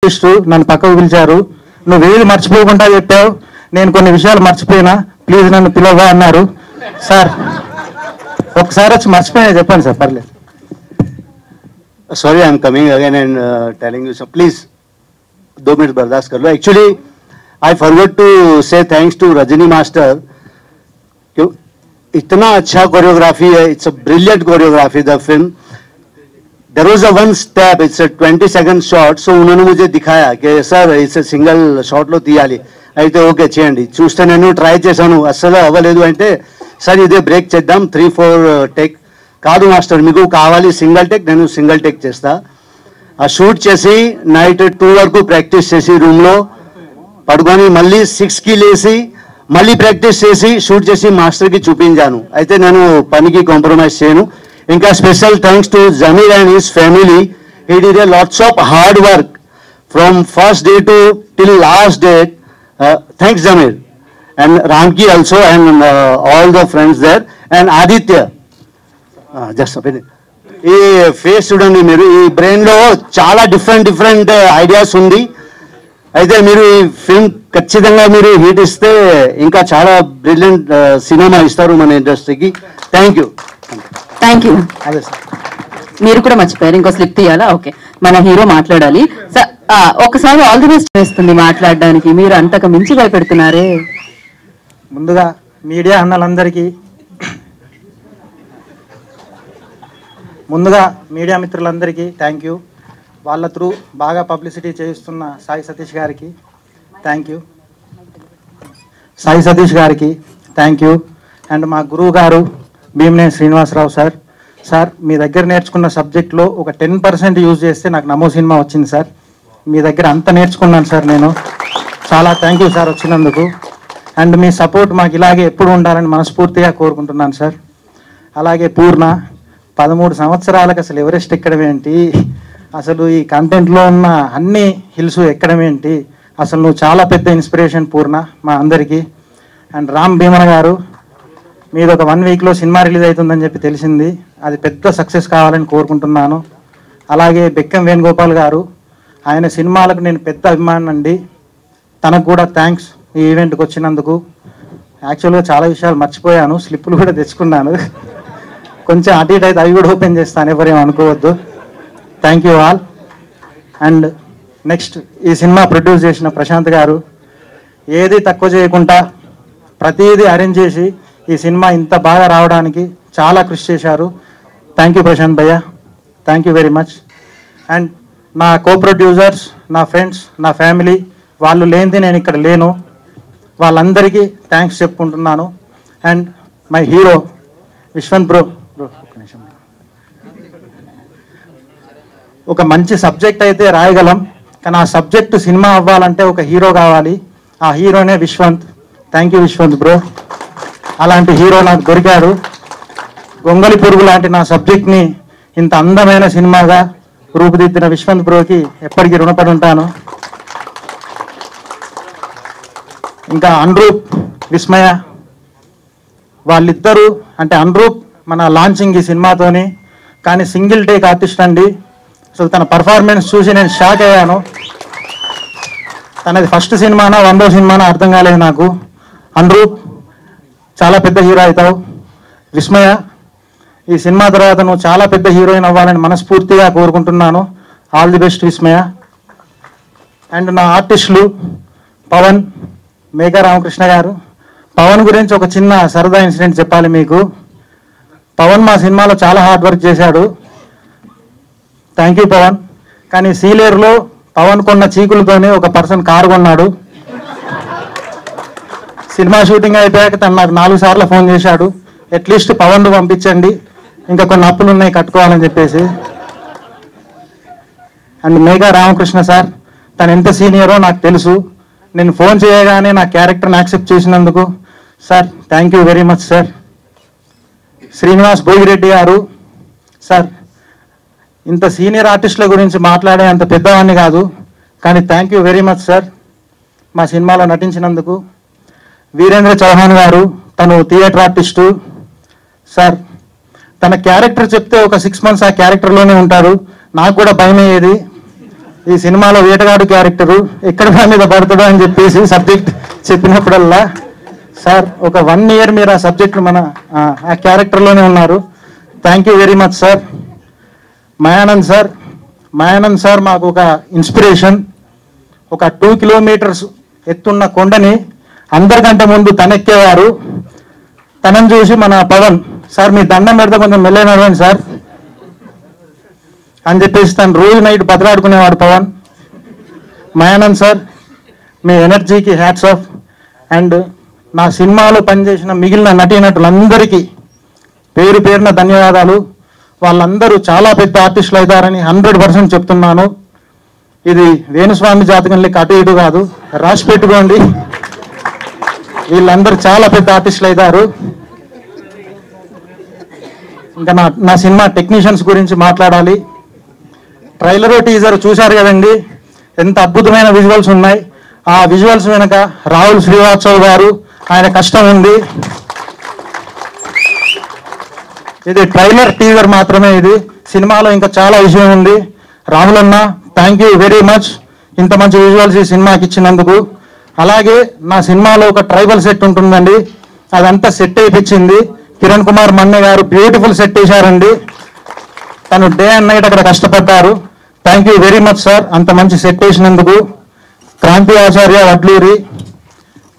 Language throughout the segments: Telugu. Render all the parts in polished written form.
నన్ను పక్కకు పిలిచారు. నువ్వు ఏది మర్చిపోకుండా చెప్పావు, నేను కొన్ని విషయాలు మర్చిపోయినా, ప్లీజ్ నన్ను పిలవగా అన్నారు. సార్ ఒకసారి వచ్చి మర్చిపోయినా చెప్పండి సార్, పర్లేదు. Sorry, I'm coming again and telling you, so please 2 minutes bardast kar lo. Actually, I forgot to say thanks to Rajini Master. इतना अच्छा कोरियोग्राफी है, it's a brilliant choreography the film. There was a one step, it's a 20-second shot, so उन्होंने मुझे दिखाया कि सर इसे सिंगल షాట్ లో తీయాలి. అయితే ఓకే చేయండి. చూస్తే నేను ట్రై చేశాను, అస్సలు అవ్వలేదు. అంటే సార్ ఇదే బ్రేక్ చేద్దాం, 3-4 టేక్ కాదు మాస్టర్, మీకు కావాలి సింగిల్ టేక్, నేను సింగిల్ టేక్ చేస్తా. ఆ షూట్ చేసి నైట్ 2 వరకు ప్రాక్టీస్ చేసి రూమ్లో పడుకొని మళ్ళీ 6కి లేచి మళ్ళీ ప్రాక్టీస్ చేసి షూట్ చేసి మాస్టర్కి చూపించాను. అయితే నేను పనికి కాంప్రమైజ్ చేయను. ఇంకా special thanks to Zameer and his family. He did a lots of hard work from first day to till last day. Thanks Zameer and రామ్కి also and all the friends there and Aditya. Just ఈ ఫేస్ చూడండి మీరు, ఈ బ్రెయిన్లో చాలా డిఫరెంట్ ఐడియాస్ ఉంది. అయితే మీరు ఈ ఫిల్మ్ ఖచ్చితంగా మీరు హిట్ ఇస్తే ఇంకా చాలా బ్రిలియంట్ సినిమా ఇస్తారు మన ఇండస్ట్రీకి. Thank you. అదే సార్, మీరు కూడా మర్చిపోయారు, ఇంకో స్లిప్ తీయాలా? ఓకే, మన హీరో మాట్లాడాలి. ఒకసారి ఆల్ ది బెస్ట్ వేస్తుంది మాట్లాడడానికి, మీరు అంతకు మించి భయపెడుతున్నారే. ముందుగా మీడియా అన్నలందరికీ, ముందుగా మీడియా మిత్రులందరికీ థ్యాంక్ యూ. వాళ్ళ త్రూ బాగా పబ్లిసిటీ చేయిస్తున్న సాయి సతీష్ గారికి థ్యాంక్ యూ. సాయి సతీష్ గారికి థ్యాంక్ యూ. అండ్ మా గురువు గారు భీమనేని శ్రీనివాసరావు సార్. సార్ మీ దగ్గర నేర్చుకున్న సబ్జెక్ట్లో ఒక 10% యూజ్ చేస్తే నాకు నమో సినిమా వచ్చింది సార్. మీ దగ్గర అంత నేర్చుకున్నాను సార్ నేను. చాలా థ్యాంక్ యూ సార్ వచ్చినందుకు. అండ్ మీ సపోర్ట్ మాకు ఇలాగే ఎప్పుడు ఉండాలని మనస్ఫూర్తిగా కోరుకుంటున్నాను సార్. అలాగే పూర్ణ 13 సంవత్సరాలకు అసలు ఎవరెస్ట్ ఎక్కడం ఏంటి, అసలు ఈ కంటెంట్లో ఉన్న అన్ని హిల్స్ ఎక్కడం ఏంటి, అసలు నువ్వు చాలా పెద్ద ఇన్స్పిరేషన్ పూర్ణ మా అందరికీ. అండ్ రామ్ భీమన గారు, మీది ఒక 1 వీక్లో సినిమా రిలీజ్ అవుతుందని చెప్పి తెలిసింది, అది పెద్ద సక్సెస్ కావాలని కోరుకుంటున్నాను. అలాగే బెక్కం వేణుగోపాల్ గారు, ఆయన సినిమాలకు నేను పెద్ద అభిమానం అండి, తనకు కూడా థ్యాంక్స్ ఈ ఈవెంట్కి వచ్చినందుకు. యాక్చువల్గా చాలా విషయాలు మర్చిపోయాను, స్లిప్పులు కూడా తెచ్చుకున్నాను, కొంచెం అటు ఇటు అయితే అవి కూడా ఓపెన్ చేస్తాను, ఎవరేం అనుకోవద్దు. Thank you all. And next ఈ సినిమా ప్రొడ్యూస్ చేసిన ప్రశాంత్ గారు, ఏది తక్కువ చేయకుండా ప్రతిదీ అరేంజ్ చేసి ఈ సినిమా ఇంత బాగా రావడానికి చాలా కృషి చేశారు. థ్యాంక్ యూ ప్రశాంత్ భయ్య, thank you very much. And నా కో ప్రొడ్యూసర్స్, నా ఫ్రెండ్స్, నా ఫ్యామిలీ, వాళ్ళు లేనిది నేను ఇక్కడ లేను, వాళ్ళందరికీ థ్యాంక్స్ చెప్పుకుంటున్నాను. And my hero Viswant bro, ఒక్క నిమిషం. ఒక మంచి సబ్జెక్ట్ అయితే రాయగలం, కానీ ఆ సబ్జెక్ట్ సినిమా అవ్వాలంటే ఒక హీరో కావాలి, ఆ హీరోనే Vishwanth. Thank you Vishwanth bro, అలాంటి హీరో నాకు దొరికాడు. గొంగలి పురుగు లాంటి నా సబ్జెక్ట్ని ఇంత అందమైన సినిమాగా రూపుదిద్దిన విశ్వంత్ బ్రోకి ఎప్పటికీ రుణపడి ఉంటాను. ఇంకా అనురూప్, విస్మయ, వాళ్ళిద్దరూ అంటే అనురూప్ మన లాంచింగ్ ఈ సినిమాతోని, కానీ సింగిల్ టేక్ ఆర్టిస్ట్ అండి. అసలు తన పర్ఫార్మెన్స్ చూసి నేను షాక్ అయ్యాను. తనది ఫస్ట్ సినిమానా 100వ సినిమానా అర్థం కాలేదు నాకు. అనురూప్ చాలా పెద్ద హీరో అవుతావు. విస్మయ, ఈ సినిమా తర్వాత నువ్వు చాలా పెద్ద హీరోయిన్ అవ్వాలని మనస్ఫూర్తిగా కోరుకుంటున్నాను. All the best Vismaya. And నా ఆర్టిస్టులు పవన్, మేఘా రామకృష్ణ గారు. పవన్ గురించి ఒక చిన్న సరదా ఇన్సిడెంట్ చెప్పాలి మీకు. పవన్ మా సినిమాలో చాలా హార్డ్ వర్క్ చేశాడు, థ్యాంక్ యూ పవన్. కానీ సీలేరులో పవన్ కొన్న చీకులతోనే ఒక పర్సన్ కారు కొన్నాడు. సినిమా షూటింగ్ అయిపోయాక తను నాకు 4 సార్లు ఫోన్ చేశాడు, అట్లీస్ట్ పవన్ను పంపించండి, ఇంకా కొన్ని అప్పులు ఉన్నాయి కట్టుకోవాలని చెప్పేసి. అండ్ మేఘా రామకృష్ణ సార్, తను ఎంత సీనియరో నాకు తెలుసు. నేను ఫోన్ చేయగానే నా క్యారెక్టర్ని యాక్సెప్ట్ చేసినందుకు sir thank you very much sir. Srinivas Bhogireddy గారు సార్, ఇంత సీనియర్ ఆర్టిస్టుల గురించి మాట్లాడే అంత పెద్దవాడిని కాదు, కానీ thank you very much sir మా సినిమాలో నటించినందుకు. వీరేంద్ర చౌహాన్ గారు, తను థియేటర్ ఆర్టిస్టు సార్. తన క్యారెక్టర్ చెప్తే ఒక 6 months ఆ క్యారెక్టర్లోనే ఉంటారు. నాకు కూడా భయం అయ్యేది, ఈ సినిమాలో వేటగాడు క్యారెక్టరు ఎక్కడ మీద పడుతుందో అని చెప్పేసి సబ్జెక్ట్ చెప్పినప్పుడల్లా సార్ ఒక 1 year మీరు ఆ సబ్జెక్ట్ ఆ క్యారెక్టర్లోనే ఉన్నారు. Thank you very much sir. Mayanand sir మాకు ఒక ఇన్స్పిరేషన్. ఒక 2 kilometers ఎత్తున్న కొండని అందరికంటే ముందు తనెక్కేవారు. తనని చూసి మన పవన్ సార్ మీ దండం పెడితే కొంచెం మెల్లైనవ్వండి సార్ అని చెప్పేసి తను రోజు నైట్ బతలాడుకునేవాడు పవన్. మయానంద్ సార్ మీ ఎనర్జీకి హ్యాట్స్ ఆఫ్. అండ్ నా సినిమాలో పనిచేసిన మిగిలిన నటీనటులందరికీ పేరు పేరున ధన్యవాదాలు. వాళ్ళందరూ చాలా పెద్ద ఆర్టిస్టులు అవుతారని 100% చెప్తున్నాను. ఇది వేణుస్వామి జాతకం లెక్క అటు ఇటు కాదు, రాసి పెట్టుకోండి. వీళ్ళందరూ చాలా పెద్ద ఆర్టిస్టులు అవుతారు. ఇంకా నా సినిమా టెక్నీషియన్స్ గురించి మాట్లాడాలి. ట్రైలర్ టీజర్ చూశారు కదండి, ఎంత అద్భుతమైన విజువల్స్ ఉన్నాయి. ఆ విజువల్స్ వెనక రాహుల్ శ్రీవాత్సవ్ గారు, ఆయన కష్టం ఉంది. ఇది ట్రైలర్ టీజర్ మాత్రమే. ఇది సినిమాలో ఇంకా చాలా విషయం ఉంది. రాహుల్ అన్న థ్యాంక్ యూ వెరీ మచ్ ఇంత మంచి విజువల్స్ ఈ సినిమాకి ఇచ్చినందుకు. అలాగే నా సినిమాలో ఒక ట్రైబల్ సెట్ ఉంటుందండి, అదంతా సెట్ అయిపించింది కిరణ్ కుమార్ మన్నే గారు. బ్యూటిఫుల్ సెట్ వేశారండి. తను డే అండ్ నైట్ అక్కడ కష్టపడ్డారు. Thank you very much sir అంత మంచి సెట్ వేసినందుకు. క్రాంతి ఆచార్య వడ్లూరి,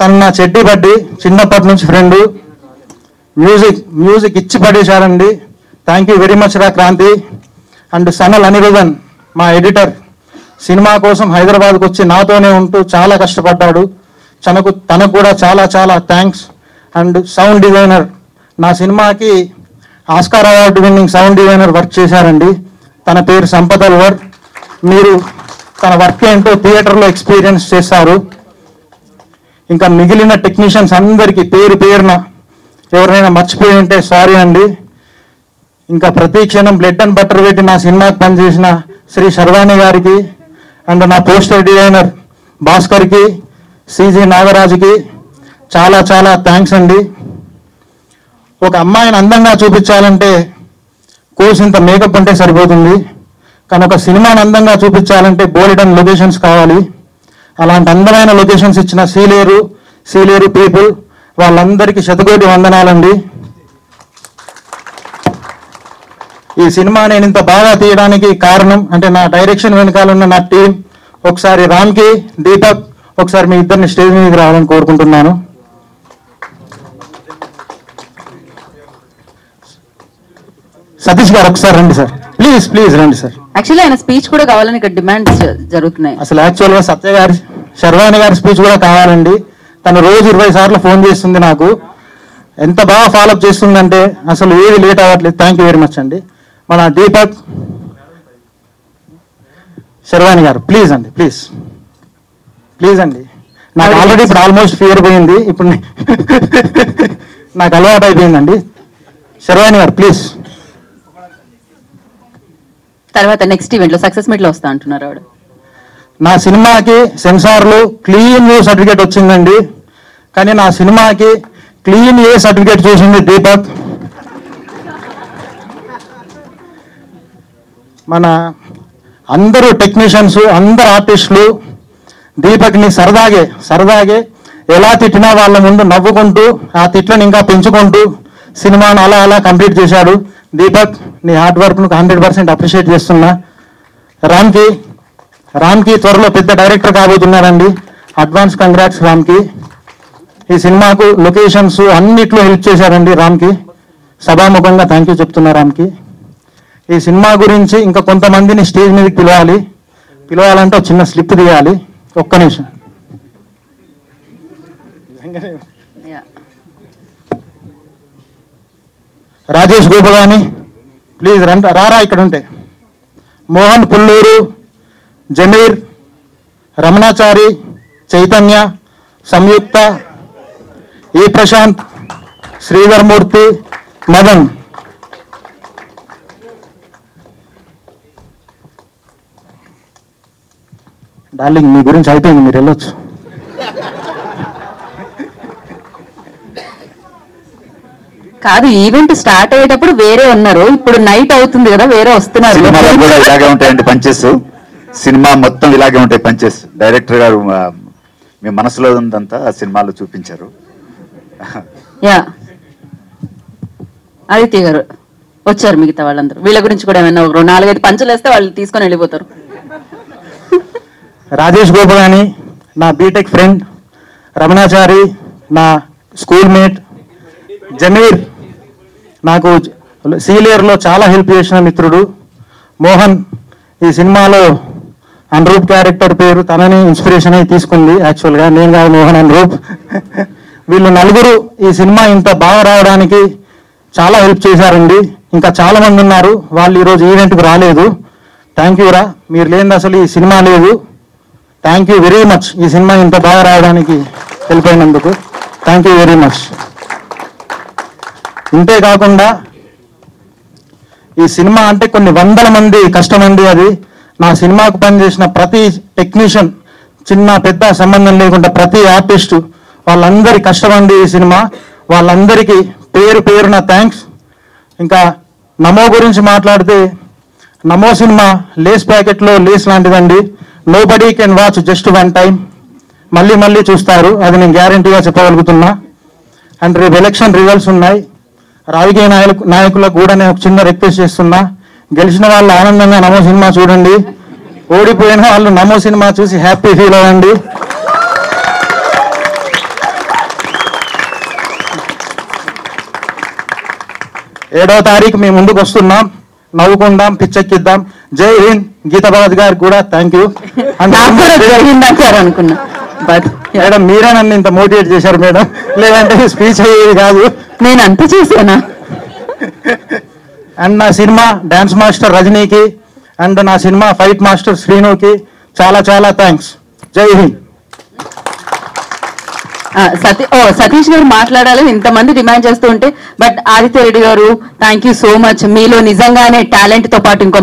తను నా చెడ్డి బడ్డి, చిన్నప్పటి నుంచి ఫ్రెండు. మ్యూజిక్ ఇచ్చి పడేశారండి. థ్యాంక్ యూ వెరీ మచ్ రా క్రాంతి. అండ్ సనల్ అనిరుదన్ మా ఎడిటర్, సినిమా కోసం హైదరాబాద్కు వచ్చి నాతోనే ఉంటూ చాలా కష్టపడ్డాడు. తనకు కూడా చాలా చాలా థ్యాంక్స్. అండ్ సౌండ్ డిజైనర్, నా సినిమాకి Oscar award winning sound designer work చేశారండి. తన పేరు సంపత్ అల్వర్. మీరు తన వర్క్ ఏంటో థియేటర్లో ఎక్స్పీరియన్స్ చేస్తారు. ఇంకా మిగిలిన టెక్నీషియన్స్ అందరికీ పేరు పేరున ఎవరైనా మర్చిపోయి ఉంటే సారీ అండి. ఇంకా ప్రతి క్షణం బ్లడ్ అండ్ బటర్ పెట్టి నా సినిమాకి పనిచేసిన శ్రీ శర్వాణి గారికి, అండ్ నా పోస్టర్ డిజైనర్ భాస్కర్కి, సిజి నాగరాజుకి చాలా చాలా థ్యాంక్స్ అండి. ఒక అమ్మాయిని అందంగా చూపించాలంటే కోసింత మేకప్ అంటే సరిపోతుంది, కానీ ఒక సినిమాని అందంగా చూపించాలంటే బోలెడన్ లొకేషన్స్ కావాలి. అలాంటి అందమైన లొకేషన్స్ ఇచ్చిన సీలేరు పీపుల్ వాళ్ళందరికీ శతకోటి వందనాలండి. ఈ సినిమా నేను ఇంత బాగా తీయడానికి కారణం అంటే నా డైరెక్షన్ వెనకాల ఉన్న నా టీం. ఒకసారి రామ్కి, దీపక్, ఒకసారి మీ ఇద్దరిని స్టేజ్ మీదకి రావాలని కోరుకుంటున్నాను. సతీష్ గారు ఒకసారి రండి సార్, ప్లీజ్ రండి సార్. యాక్చువల్లీ ఆయన స్పీచ్ కూడా కావాలని ఇక్కడ డిమాండ్స్ జరుగుతున్నాయి. అసలు యాక్చువల్గా సత్య గారి, శర్వాణి గారి స్పీచ్ కూడా కావాలండి. తను రోజు 20 సార్లు ఫోన్ చేస్తుంది నాకు. ఎంత బాగా ఫాలోఅప్ చేస్తుందంటే అసలు ఏది లేట్ అవ్వట్లేదు. థ్యాంక్ యూ వెరీ మచ్ అండి. మన దీపక్, శర్వాణి గారు ప్లీజ్ అండి, ప్లీజ్ అండి. నాకు ఆల్రెడీ ఇప్పుడు ఆల్మోస్ట్ ఫియర్ పోయింది, ఇప్పుడు నాకు అలవాటు అయిపోయిందండి. శర్వాణి గారు ప్లీజ్. తర్వాత నెక్స్ట్ ఈవెంట్ లో సక్సెస్ మీట్ లో వస్తా అంటున్నారు ఆవిడ. నా సినిమాకి సెన్సార్లు క్లీన్ ఏ సర్టిఫికేట్ వచ్చిందండి, కానీ నా సినిమాకి క్లీన్ ఏ సర్టిఫికేట్ చూసింది దీపక్. మన అందరూ టెక్నీషియన్స్, అందరు ఆర్టిస్టులు దీపక్ని సరదాగే ఎలా తిట్టినా వాళ్ళ ముందు నవ్వుకుంటూ ఆ తిట్లను ఇంకా పెంచుకుంటూ సినిమాను అలా కంప్లీట్ చేశాడు. దీపక్, నీ హార్డ్ వర్క్ను 100% అప్రిషియేట్ చేస్తున్నా. రామ్కి త్వరలో పెద్ద డైరెక్టర్ కాబోతున్నారండి. అడ్వాన్స్ కంగ్రాట్స్ రామ్కి. ఈ సినిమాకు లొకేషన్స్ అన్నిట్లో హెల్ప్ చేశారండి రామ్కి. సభాముఖంగా థ్యాంక్ యూ చెప్తున్నా రామ్కి. ఈ సినిమా గురించి ఇంకా కొంతమందిని స్టేజ్ మీదకి పిలవాలంటే ఒక చిన్న స్లిప్ తీయాలి. ఒక్క నిమిషం. రాజేష్ గోపగాని ప్లీజ్ రారా ఇక్కడ ఉంటే. మోహన్ పుల్లూరు, జమీర్, రమణాచారి, చైతన్య, సంయుక్త, ఈ ప్రశాంత్, శ్రీధర్మూర్తి, మదన్. డార్లింగ్ మీ గురించి అయిపోయింది, మీరు వెళ్ళొచ్చు. కాదు, ఈవెంట్ స్టార్ట్ అయ్యేటప్పుడు వేరే ఉన్నారు, ఇప్పుడు నైట్ అవుతుంది కదా వేరే వస్తున్నారు. సినిమాలో కూడా ఇలాగే ఉంటాయండి పంచెస్. సినిమా మొత్తం ఇలాగే ఉంటాయి పంచెస్. డైరెక్టర్ గారు మీ మనసులో ఉందంతా ఆ సినిమాలో చూపించారు. యా ఆదిత్య గారు వచ్చారు, మిగతా వాళ్ళందరూ వీళ్ళ గురించి కూడా ఏమైనా ఒక 4-5 పంచులు వేస్తే వాళ్ళు తీసుకొని వెళ్ళిపోతారు. రాజేష్ గోపగాని, నా బీటెక్ ఫ్రెండ్, రమణాచారి నా స్కూల్ మేట్, జమీర్ నాకు సీనియర్లో చాలా హెల్ప్ చేసిన మిత్రుడు, మోహన్ ఈ సినిమాలో అనురూప్ క్యారెక్టర్ పేరు తనని ఇన్స్పిరేషన్ అయి తీసుకుంది. యాక్చువల్గా నేను కాదు, మోహన్ అనురూప్. వీళ్ళు నలుగురు ఈ సినిమా ఇంత బాగా రావడానికి చాలా హెల్ప్ చేశారండి. ఇంకా చాలా మంది ఉన్నారు, వాళ్ళు ఈరోజు ఈవెంట్కి రాలేదు. థ్యాంక్ యూ రా, మీరు లేనిది అసలు ఈ సినిమా లేదు. థ్యాంక్ యూ వెరీ మచ్, ఈ సినిమా ఇంత బాగా రావడానికి హెల్ప్ అయినందుకు థ్యాంక్ యూ వెరీ మచ్. ఇంతే కాకుండా ఈ సినిమా అంటే కొన్ని వందల మంది కష్టమండి. అది నా సినిమాకు పనిచేసిన ప్రతి టెక్నీషియన్, చిన్న పెద్ద సంబంధం లేకుండా ప్రతి ఆర్టిస్టు, వాళ్ళందరి కష్టమండి ఈ సినిమా. వాళ్ళందరికీ పేరు పేరున థ్యాంక్స్. ఇంకా నమో గురించి మాట్లాడితే, నమో సినిమా లేస్ ప్యాకెట్లో లేస్ లాంటిదండి. Nobody can watch just one time, మళ్ళీ మళ్ళీ చూస్తారు, అది నేను గ్యారంటీగా చెప్పగలుగుతున్నా. అండ్ రేపు ఎలక్షన్ రిజల్ట్స్ ఉన్నాయి. రాజకీయ నాయకులకు కూడా నేను ఒక చిన్న రిక్వెస్ట్ చేస్తున్నా, గెలిచిన వాళ్ళు ఆనందంగా నమో సినిమా చూడండి, ఓడిపోయిన వాళ్ళు నమో సినిమా చూసి హ్యాపీ ఫీల్ అవ్వండి. ఏడవ తారీఖు మేము ముందుకు వస్తున్నాం, నవ్వుకుందాం, పిచ్చెక్కిద్దాం. జై హింద్. గీతా భగత్ గారికి కూడా థ్యాంక్ యూ. అనుకున్నా, బట్ మేడం మీరే నన్ను ఇంత మోటివేట్ చేశారు మేడం, లేదంటే స్పీచ్ అయ్యేది కాదు. నేను అంత చేశానా? అండ్ నా సినిమా డాన్స్ మాస్టర్ రజనీకి అండ్ నా సినిమా ఫైట్ మాస్టర్ శ్రీనుకి చాలా చాలా థ్యాంక్స్. జై హింద్. సతీష్ గారు మాట్లాడాలని ఇంతమంది డిమాండ్ చేస్తూ ఉంటే, బట్ ఆదిత్య రెడ్డి గారు థ్యాంక్ యూ సో మచ్. మీలో నిజంగానే టాలెంట్ తో పాటు ఇంకో